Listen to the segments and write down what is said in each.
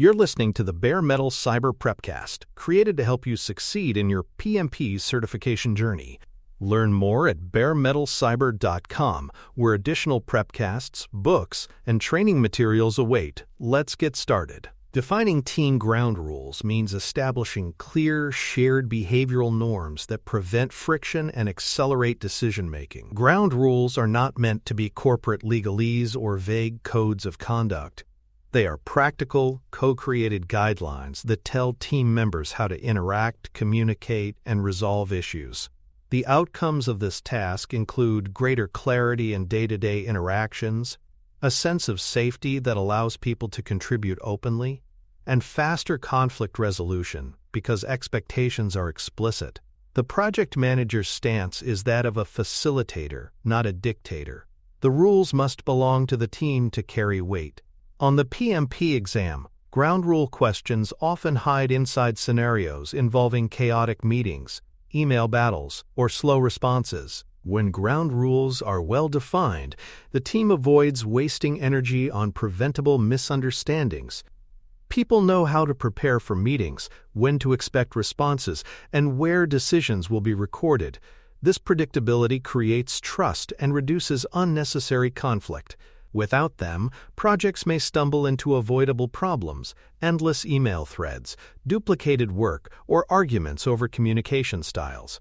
You're listening to the Bare Metal Cyber Prepcast, created to help you succeed in your PMP certification journey. Learn more at baremetalcyber.com, where additional prepcasts, books, and training materials await. Let's get started. Defining team ground rules means establishing clear, shared behavioral norms that prevent friction and accelerate decision-making. Ground rules are not meant to be corporate legalese or vague codes of conduct. They are practical, co-created guidelines that tell team members how to interact, communicate, and resolve issues. The outcomes of this task include greater clarity in day-to-day interactions, a sense of safety that allows people to contribute openly, and faster conflict resolution because expectations are explicit. The project manager's stance is that of a facilitator, not a dictator. The rules must belong to the team to carry weight. On the PMP exam, ground rule questions often hide inside scenarios involving chaotic meetings, email battles, or slow responses. When ground rules are well defined, the team avoids wasting energy on preventable misunderstandings. People know how to prepare for meetings, when to expect responses, and where decisions will be recorded. This predictability creates trust and reduces unnecessary conflict. Without them, projects may stumble into avoidable problems, endless email threads, duplicated work, or arguments over communication styles.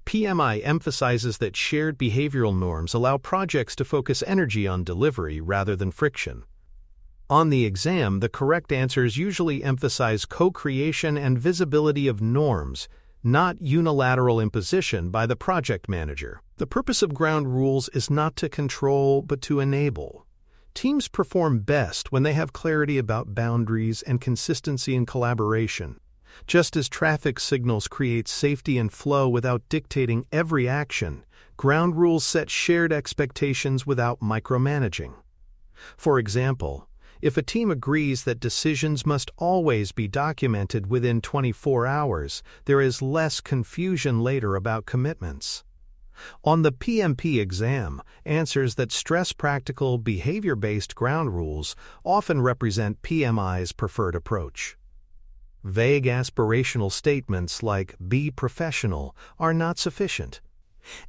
PMI emphasizes that shared behavioral norms allow projects to focus energy on delivery rather than friction. On the exam, the correct answers usually emphasize co-creation and visibility of norms, not unilateral imposition by the project manager. The purpose of ground rules is not to control, but to enable. Teams perform best when they have clarity about boundaries and consistency in collaboration. Just as traffic signals create safety and flow without dictating every action, ground rules set shared expectations without micromanaging. For example, if a team agrees that decisions must always be documented within 24 hours, there is less confusion later about commitments. On the PMP exam, answers that stress practical, behavior-based ground rules often represent PMI's preferred approach. Vague aspirational statements like "be professional" are not sufficient.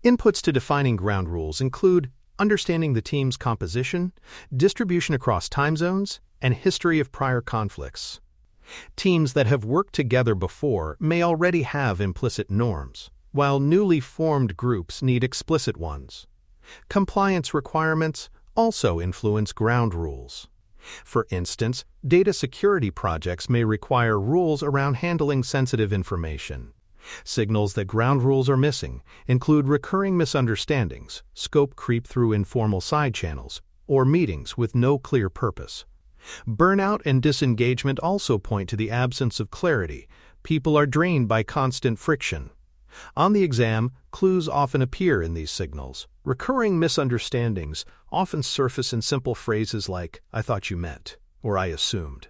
Inputs to defining ground rules include understanding the team's composition, distribution across time zones, and history of prior conflicts. Teams that have worked together before may already have implicit norms, while newly formed groups need explicit ones. Compliance requirements also influence ground rules. For instance, data security projects may require rules around handling sensitive information. Signals that ground rules are missing include recurring misunderstandings, scope creep through informal side channels, or meetings with no clear purpose. Burnout and disengagement also point to the absence of clarity. People are drained by constant friction. On the exam, clues often appear in these signals. Recurring misunderstandings often surface in simple phrases like, "I thought you meant," or "I assumed."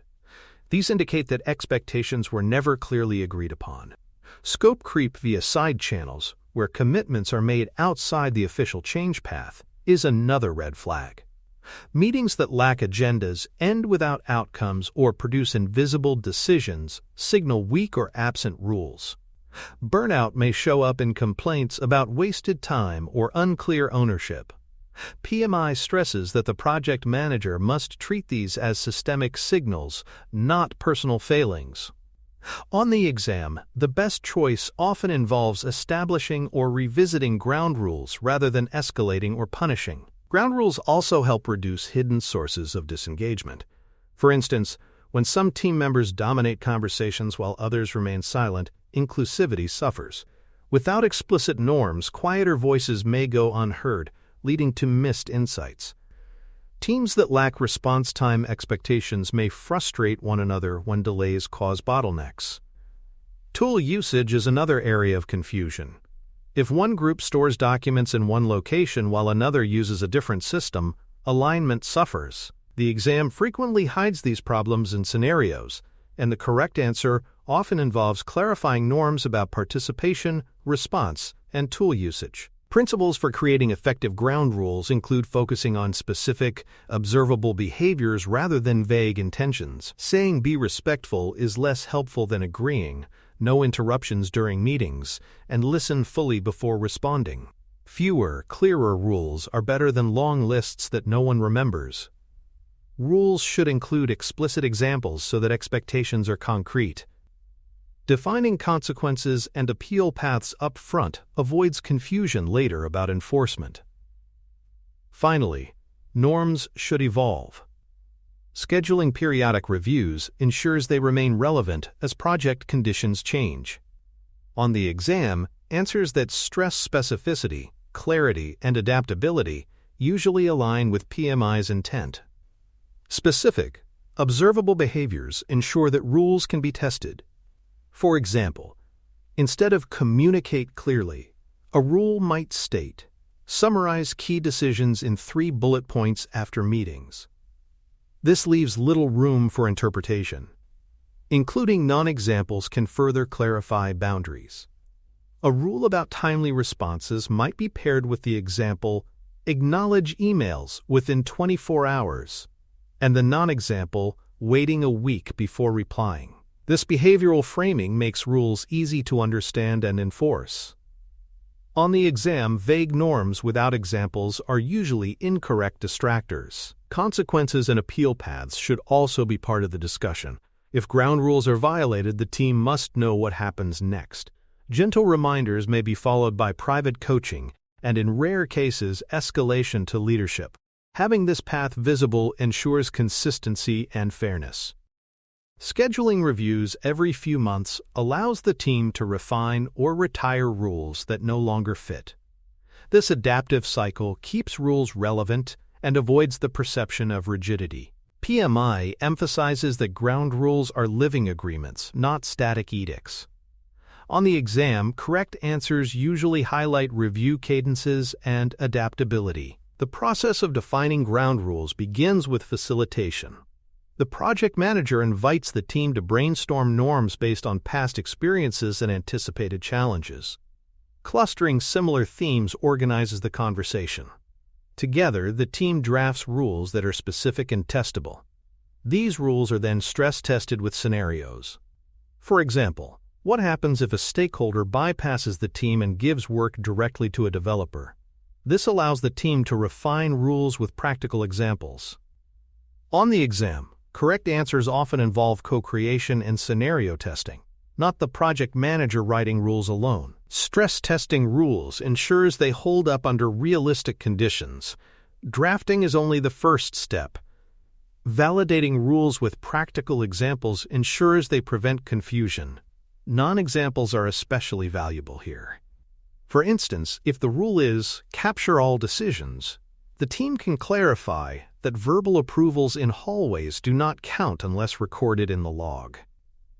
These indicate that expectations were never clearly agreed upon. Scope creep via side channels, where commitments are made outside the official change path, is another red flag. Meetings that lack agendas, end without outcomes, or produce invisible decisions signal weak or absent rules. Burnout may show up in complaints about wasted time or unclear ownership. PMI stresses that the project manager must treat these as systemic signals, not personal failings. On the exam, the best choice often involves establishing or revisiting ground rules rather than escalating or punishing. Ground rules also help reduce hidden sources of disengagement. For instance, when some team members dominate conversations while others remain silent, inclusivity suffers. Without explicit norms, quieter voices may go unheard, leading to missed insights. Teams that lack response time expectations may frustrate one another when delays cause bottlenecks. Tool usage is another area of confusion. If one group stores documents in one location while another uses a different system, alignment suffers. The exam frequently hides these problems in scenarios, and the correct answer often involves clarifying norms about participation, response, and tool usage. Principles for creating effective ground rules include focusing on specific, observable behaviors rather than vague intentions. Saying "be respectful" is less helpful than agreeing, no interruptions during meetings, and listen fully before responding. Fewer, clearer rules are better than long lists that no one remembers. Rules should include explicit examples so that expectations are concrete. Defining consequences and appeal paths up front avoids confusion later about enforcement. Finally, norms should evolve. Scheduling periodic reviews ensures they remain relevant as project conditions change. On the exam, answers that stress specificity, clarity, and adaptability usually align with PMI's intent. Specific, observable behaviors ensure that rules can be tested. For example, instead of "communicate clearly," a rule might state, "Summarize key decisions in 3 bullet points after meetings." This leaves little room for interpretation. Including non-examples can further clarify boundaries. A rule about timely responses might be paired with the example, "Acknowledge emails within 24 hours," and the non-example, "Waiting a week before replying." This behavioral framing makes rules easy to understand and enforce. On the exam, vague norms without examples are usually incorrect distractors. Consequences and appeal paths should also be part of the discussion. If ground rules are violated, the team must know what happens next. Gentle reminders may be followed by private coaching and, in rare cases, escalation to leadership. Having this path visible ensures consistency and fairness. Scheduling reviews every few months allows the team to refine or retire rules that no longer fit. This adaptive cycle keeps rules relevant and avoids the perception of rigidity. PMI emphasizes that ground rules are living agreements, not static edicts. On the exam, correct answers usually highlight review cadences and adaptability. The process of defining ground rules begins with facilitation. The project manager invites the team to brainstorm norms based on past experiences and anticipated challenges. Clustering similar themes organizes the conversation. Together, the team drafts rules that are specific and testable. These rules are then stress-tested with scenarios. For example, what happens if a stakeholder bypasses the team and gives work directly to a developer? This allows the team to refine rules with practical examples. On the exam, correct answers often involve co-creation and scenario testing, not the project manager writing rules alone. Stress testing rules ensures they hold up under realistic conditions. Drafting is only the first step. Validating rules with practical examples ensures they prevent confusion. Non-examples are especially valuable here. For instance, if the rule is "capture all decisions," the team can clarify that verbal approvals in hallways do not count unless recorded in the log.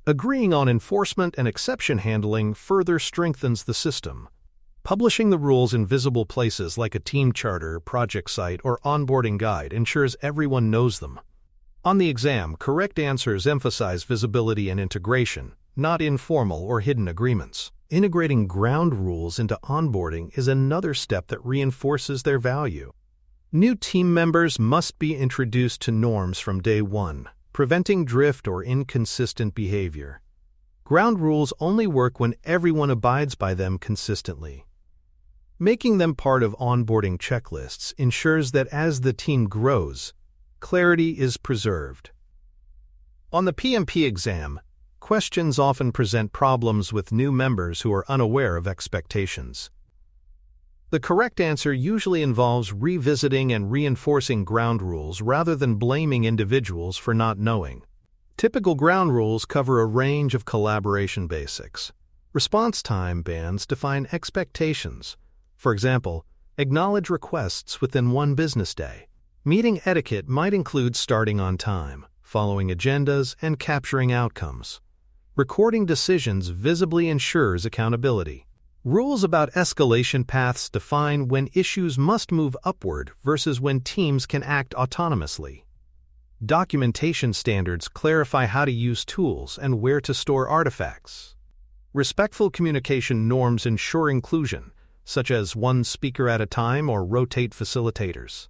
Agreeing on enforcement and exception handling further strengthens the system. Publishing the rules in visible places like a team charter, project site, or onboarding guide ensures everyone knows them. On the exam, correct answers emphasize visibility and integration, not informal or hidden agreements. Integrating ground rules into onboarding is another step that reinforces their value. New team members must be introduced to norms from day one, preventing drift or inconsistent behavior. Ground rules only work when everyone abides by them consistently. Making them part of onboarding checklists ensures that as the team grows, clarity is preserved. On the PMP exam, questions often present problems with new members who are unaware of expectations. The correct answer usually involves revisiting and reinforcing ground rules rather than blaming individuals for not knowing. Typical ground rules cover a range of collaboration basics. Response time bands define expectations. For example, acknowledge requests within 1 business day. Meeting etiquette might include starting on time, following agendas, and capturing outcomes. Recording decisions visibly ensures accountability. Rules about escalation paths define when issues must move upward versus when teams can act autonomously. Documentation standards clarify how to use tools and where to store artifacts. Respectful communication norms ensure inclusion, such as one speaker at a time or rotate facilitators.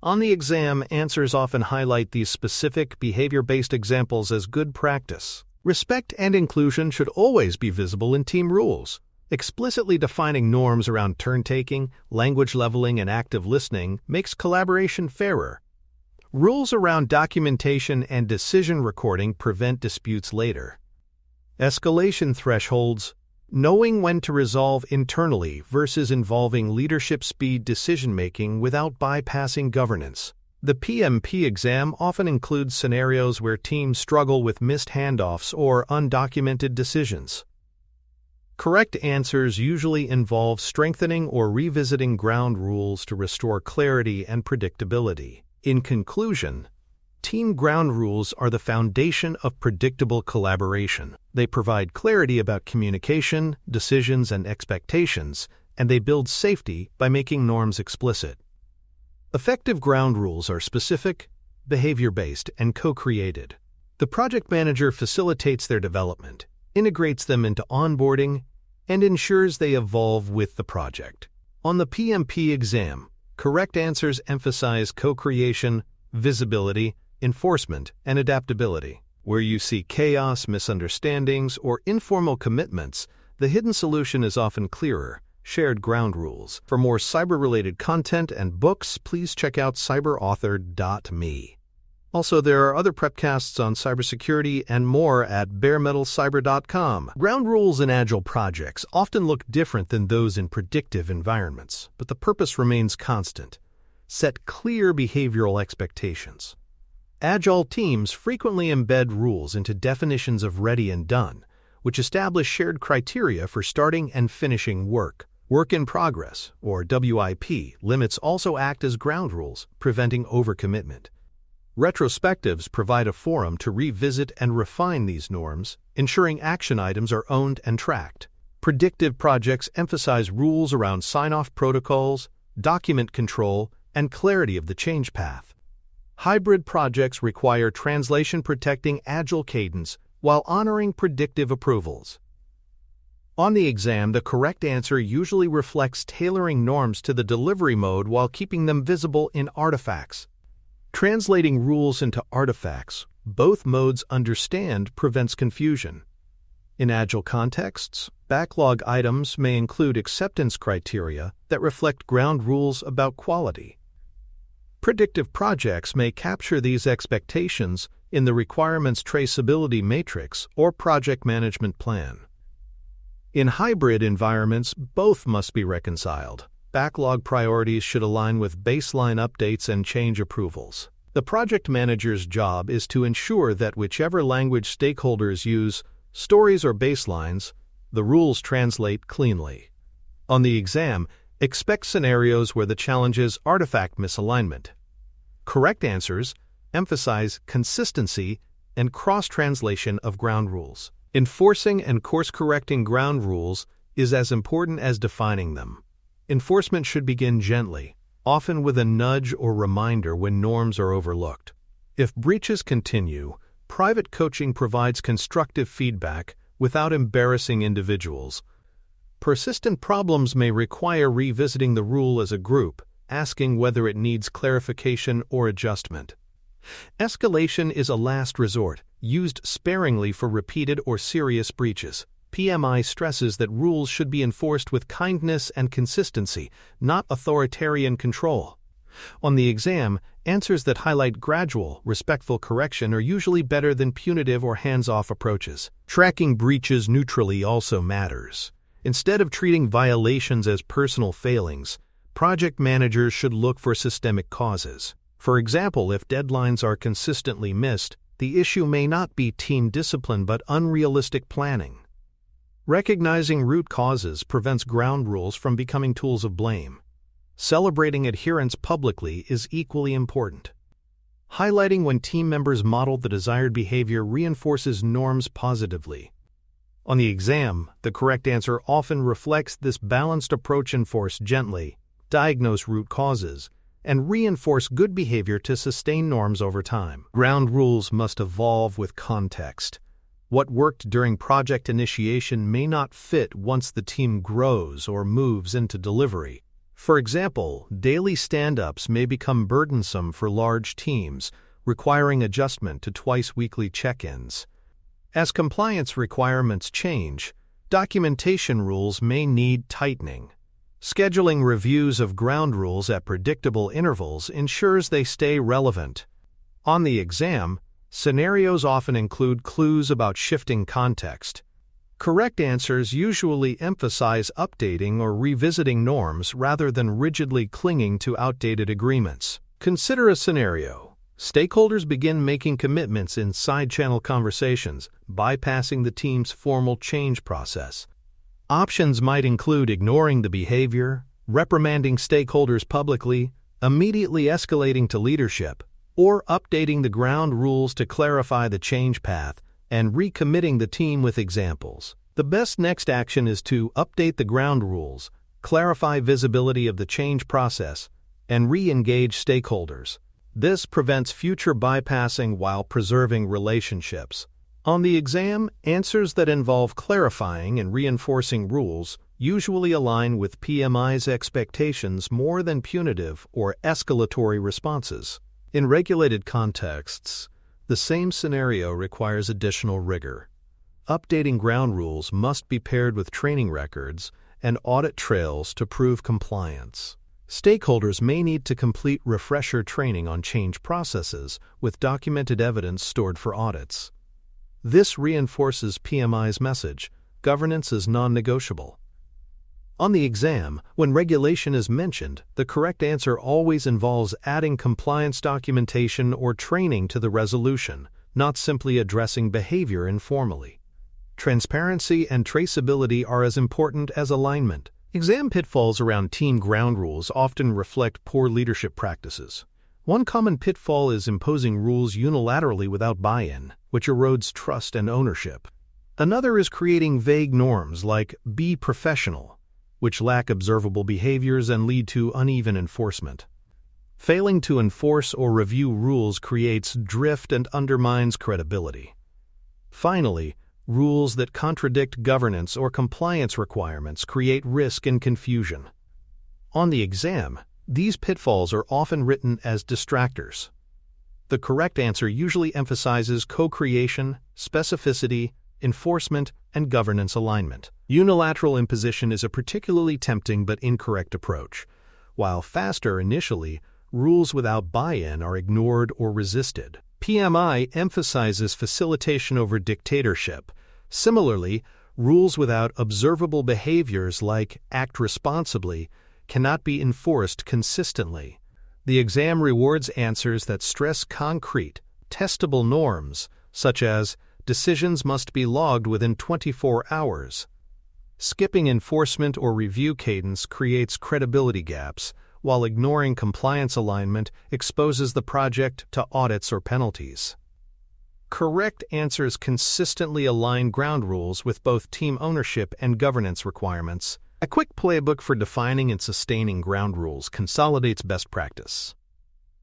On the exam, answers often highlight these specific behavior-based examples as good practice. Respect and inclusion should always be visible in team rules. Explicitly defining norms around turn-taking, language leveling, and active listening makes collaboration fairer. Rules around documentation and decision recording prevent disputes later. Escalation thresholds. Knowing when to resolve internally versus involving leadership-speed decision-making without bypassing governance. The PMP exam often includes scenarios where teams struggle with missed handoffs or undocumented decisions. Correct answers usually involve strengthening or revisiting ground rules to restore clarity and predictability. In conclusion, team ground rules are the foundation of predictable collaboration. They provide clarity about communication, decisions, and expectations, and they build safety by making norms explicit. Effective ground rules are specific, behavior-based, and co-created. The project manager facilitates their development, integrates them into onboarding, and ensures they evolve with the project. On the PMP exam, correct answers emphasize co-creation, visibility, enforcement, and adaptability. Where you see chaos, misunderstandings, or informal commitments, the hidden solution is often clearer: shared ground rules. For more cyber-related content and books, please check out cyberauthor.me. Also, there are other prepcasts on cybersecurity and more at baremetalcyber.com. Ground rules in agile projects often look different than those in predictive environments, but the purpose remains constant: set clear behavioral expectations. Agile teams frequently embed rules into definitions of ready and done, which establish shared criteria for starting and finishing work. Work in progress, or WIP, limits also act as ground rules, preventing overcommitment. Retrospectives provide a forum to revisit and refine these norms, ensuring action items are owned and tracked. Predictive projects emphasize rules around sign-off protocols, document control, and clarity of the change path. Hybrid projects require translation-protecting agile cadence while honoring predictive approvals. On the exam, the correct answer usually reflects tailoring norms to the delivery mode while keeping them visible in artifacts. Translating rules into artifacts both modes understand prevents confusion. In agile contexts, backlog items may include acceptance criteria that reflect ground rules about quality. Predictive projects may capture these expectations in the requirements traceability matrix or project management plan. In hybrid environments, both must be reconciled. Backlog priorities should align with baseline updates and change approvals. The project manager's job is to ensure that whichever language stakeholders use, stories or baselines, the rules translate cleanly. On the exam, expect scenarios where the challenge is artifact misalignment. Correct answers emphasize consistency and cross-translation of ground rules. Enforcing and course-correcting ground rules is as important as defining them. Enforcement should begin gently, often with a nudge or reminder when norms are overlooked. If breaches continue, private coaching provides constructive feedback without embarrassing individuals. Persistent problems may require revisiting the rule as a group, asking whether it needs clarification or adjustment. Escalation is a last resort, used sparingly for repeated or serious breaches. PMI stresses that rules should be enforced with kindness and consistency, not authoritarian control. On the exam, answers that highlight gradual, respectful correction are usually better than punitive or hands-off approaches. Tracking breaches neutrally also matters. Instead of treating violations as personal failings, project managers should look for systemic causes. For example, if deadlines are consistently missed, the issue may not be team discipline but unrealistic planning. Recognizing root causes prevents ground rules from becoming tools of blame. Celebrating adherence publicly is equally important. Highlighting when team members model the desired behavior reinforces norms positively. On the exam, the correct answer often reflects this balanced approach: enforce gently, diagnose root causes, and reinforce good behavior to sustain norms over time. Ground rules must evolve with context. What worked during project initiation may not fit once the team grows or moves into delivery. For example, daily stand-ups may become burdensome for large teams, requiring adjustment to twice-weekly check-ins. As compliance requirements change, documentation rules may need tightening. Scheduling reviews of ground rules at predictable intervals ensures they stay relevant. On the exam, scenarios often include clues about shifting context. Correct answers usually emphasize updating or revisiting norms rather than rigidly clinging to outdated agreements. Consider a scenario. Stakeholders begin making commitments in side-channel conversations, bypassing the team's formal change process. Options might include ignoring the behavior, reprimanding stakeholders publicly, immediately escalating to leadership, or updating the ground rules to clarify the change path and recommitting the team with examples. The best next action is to update the ground rules, clarify visibility of the change process, and re-engage stakeholders. This prevents future bypassing while preserving relationships. On the exam, answers that involve clarifying and reinforcing rules usually align with PMI's expectations more than punitive or escalatory responses. In regulated contexts, the same scenario requires additional rigor. Updating ground rules must be paired with training records and audit trails to prove compliance. Stakeholders may need to complete refresher training on change processes with documented evidence stored for audits. This reinforces PMI's message: governance is non-negotiable. On the exam, when regulation is mentioned, the correct answer always involves adding compliance documentation or training to the resolution, not simply addressing behavior informally. Transparency and traceability are as important as alignment. Exam pitfalls around team ground rules often reflect poor leadership practices. One common pitfall is imposing rules unilaterally without buy-in, which erodes trust and ownership. Another is creating vague norms like "be professional," which lack observable behaviors and lead to uneven enforcement. Failing to enforce or review rules creates drift and undermines credibility. Finally, rules that contradict governance or compliance requirements create risk and confusion. On the exam, these pitfalls are often written as distractors. The correct answer usually emphasizes co-creation, specificity, enforcement, and governance alignment. Unilateral imposition is a particularly tempting but incorrect approach. While faster initially, rules without buy-in are ignored or resisted. PMI emphasizes facilitation over dictatorship. Similarly, rules without observable behaviors like "act responsibly" cannot be enforced consistently. The exam rewards answers that stress concrete, testable norms, such as decisions must be logged within 24 hours. Skipping enforcement or review cadence creates credibility gaps, while ignoring compliance alignment exposes the project to audits or penalties. Correct answers consistently align ground rules with both team ownership and governance requirements. A quick playbook for defining and sustaining ground rules consolidates best practice.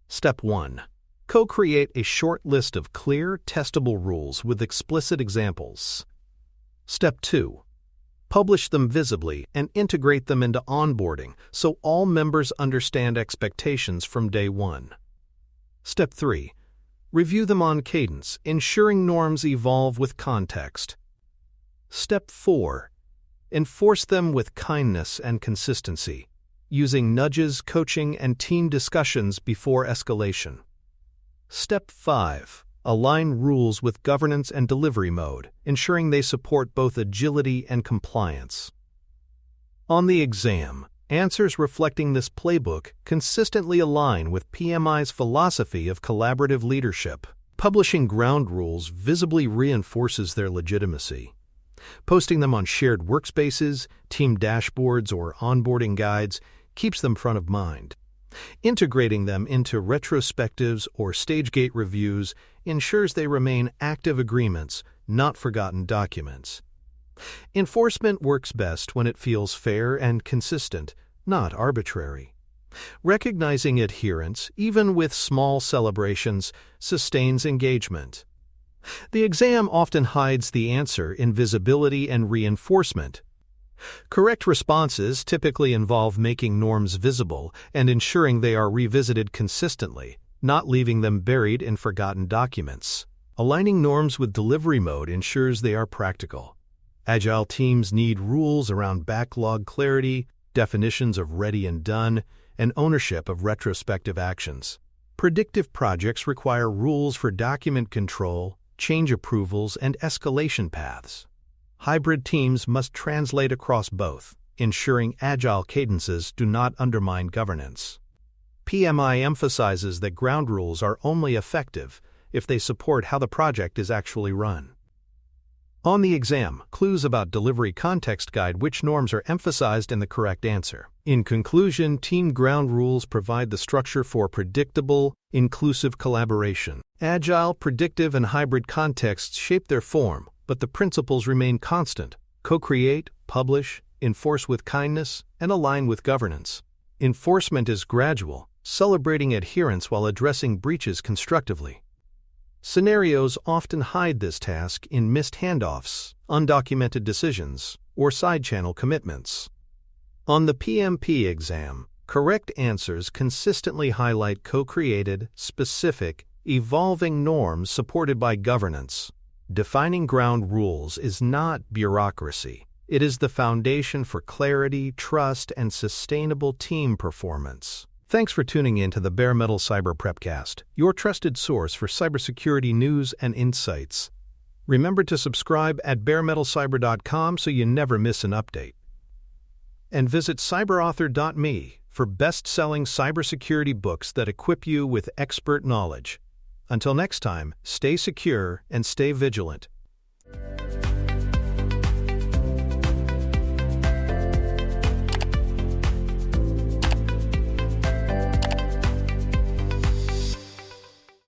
Step 1. Co-create a short list of clear, testable rules with explicit examples. Step 2. Publish them visibly and integrate them into onboarding so all members understand expectations from day one. Step 3. Review them on cadence, ensuring norms evolve with context. Step 4. Enforce them with kindness and consistency, using nudges, coaching, and team discussions before escalation. Step 5. Align rules with governance and delivery mode, ensuring they support both agility and compliance. On the exam, answers reflecting this playbook consistently align with PMI's philosophy of collaborative leadership. Publishing ground rules visibly reinforces their legitimacy. Posting them on shared workspaces, team dashboards, or onboarding guides keeps them front of mind. Integrating them into retrospectives or stage-gate reviews ensures they remain active agreements, not forgotten documents. Enforcement works best when it feels fair and consistent, not arbitrary. Recognizing adherence, even with small celebrations, sustains engagement. The exam often hides the answer in visibility and reinforcement. Correct responses typically involve making norms visible and ensuring they are revisited consistently, not leaving them buried in forgotten documents. Aligning norms with delivery mode ensures they are practical. Agile teams need rules around backlog clarity, definitions of ready and done, and ownership of retrospective actions. Predictive projects require rules for document control, change approvals, and escalation paths. Hybrid teams must translate across both, ensuring agile cadences do not undermine governance. PMI emphasizes that ground rules are only effective if they support how the project is actually run. On the exam, clues about delivery context guide which norms are emphasized in the correct answer. In conclusion, team ground rules provide the structure for predictable, inclusive collaboration. Agile, predictive, and hybrid contexts shape their form, but the principles remain constant: co-create, publish, enforce with kindness, and align with governance. Enforcement is gradual, celebrating adherence while addressing breaches constructively. Scenarios often hide this task in missed handoffs, undocumented decisions, or side-channel commitments. On the PMP exam, correct answers consistently highlight co-created, specific, evolving norms supported by governance. Defining ground rules is not bureaucracy. It is the foundation for clarity, trust, and sustainable team performance. Thanks for tuning in to the Bare Metal Cyber Prepcast, your trusted source for cybersecurity news and insights. Remember to subscribe at baremetalcyber.com so you never miss an update. And visit cyberauthor.me for best-selling cybersecurity books that equip you with expert knowledge. Until next time, stay secure and stay vigilant.